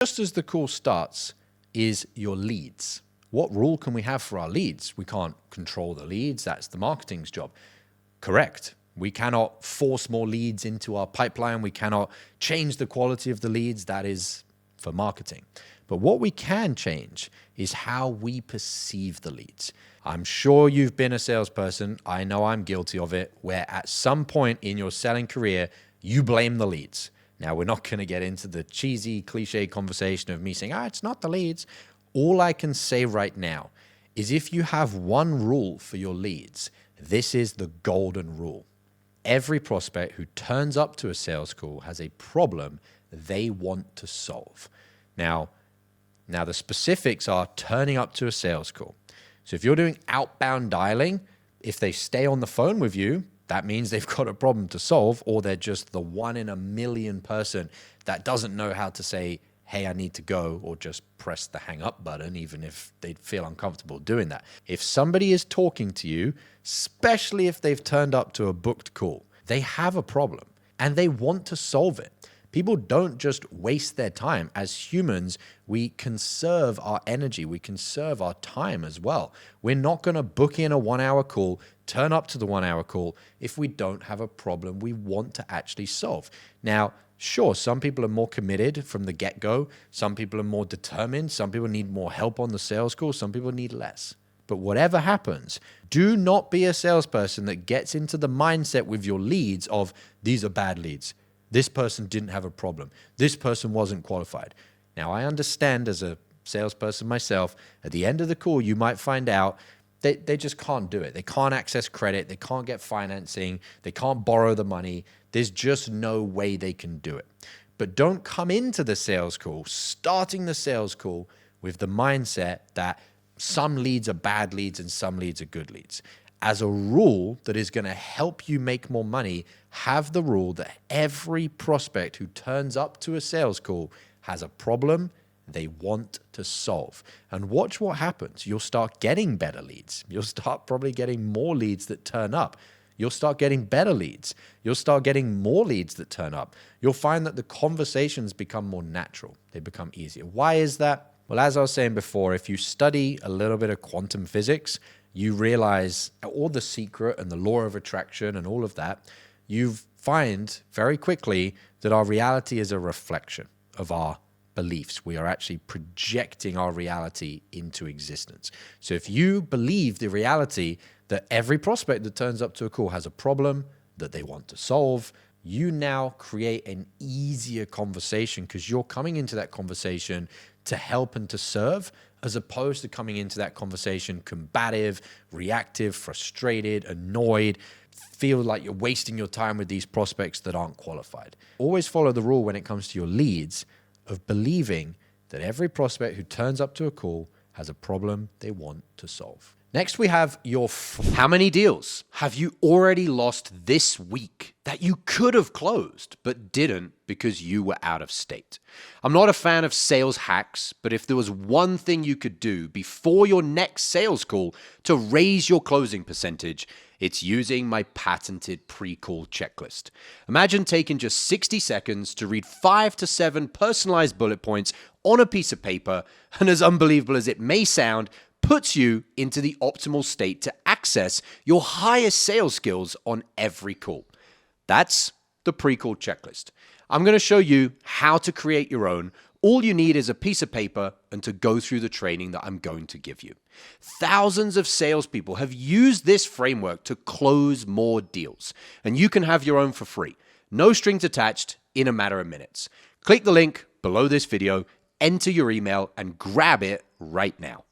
Just as the call starts is your leads. What rule can we have for our leads? We can't control the leads. That's the marketing's job. Correct. We cannot force more leads into our pipeline. We cannot change the quality of the leads. That is for marketing. But what we can change is how we perceive the leads. I'm sure you've been a salesperson. I know I'm guilty of it, where at some point in your selling career, you blame the leads. Now, we're not going to get into the cheesy, cliche conversation of me saying, it's not the leads. All I can say right now is if you have one rule for your leads, this is the golden rule. Every prospect who turns up to a sales call has a problem they want to solve. Now the specifics are turning up to a sales call. So if you're doing outbound dialing, if they stay on the phone with you, that means they've got a problem to solve, or they're just the 1 in a million person that doesn't know how to say, hey, I need to go, or just press the hang up button, even if they feel uncomfortable doing that. If somebody is talking to you, especially if they've turned up to a booked call, they have a problem and they want to solve it. People don't just waste their time. As humans, we conserve our energy. We conserve our time as well. We're not going to book in a 1 hour call, turn up to the 1 hour call if we don't have a problem we want to actually solve. Now, sure, some people are more committed from the get-go. Some people are more determined. Some people need more help on the sales call. Some people need less. But whatever happens, do not be a salesperson that gets into the mindset with your leads of these are bad leads. This person didn't have a problem. This person wasn't qualified. Now, I understand as a salesperson myself, at the end of the call, you might find out they just can't do it. They can't access credit. They can't get financing. They can't borrow the money. There's just no way they can do it. But don't come into the sales call, starting the sales call with the mindset that some leads are bad leads and some leads are good leads. As a rule that is going to help you make more money, have the rule that every prospect who turns up to a sales call has a problem they want to solve. And watch what happens. You'll start getting better leads. You'll start probably getting more leads that turn up. You'll start getting better leads. You'll start getting more leads that turn up. You'll find that the conversations become more natural. They become easier. Why is that? Well, as I was saying before, if you study a little bit of quantum physics, you realize all the secret and the law of attraction and all of that, you find very quickly that our reality is a reflection of our beliefs. We are actually projecting our reality into existence. So if you believe the reality that every prospect that turns up to a call has a problem that they want to solve, you now create an easier conversation because you're coming into that conversation to help and to serve, as opposed to coming into that conversation combative, reactive, frustrated, annoyed, feel like you're wasting your time with these prospects that aren't qualified. Always follow the rule when it comes to your leads of believing that every prospect who turns up to a call has a problem they want to solve. Next, we have how many deals have you already lost this week that you could have closed but didn't because you were out of state? I'm not a fan of sales hacks, but if there was one thing you could do before your next sales call to raise your closing percentage, it's using my patented pre-call checklist. Imagine taking just 60 seconds to read 5 to 7 personalized bullet points on a piece of paper, and as unbelievable as it may sound, puts you into the optimal state to access your highest sales skills on every call. That's the pre-call checklist. I'm going to show you how to create your own. All you need is a piece of paper and to go through the training that I'm going to give you. Thousands of salespeople have used this framework to close more deals, and you can have your own for free. No strings attached in a matter of minutes. Click the link below this video, enter your email, and grab it right now.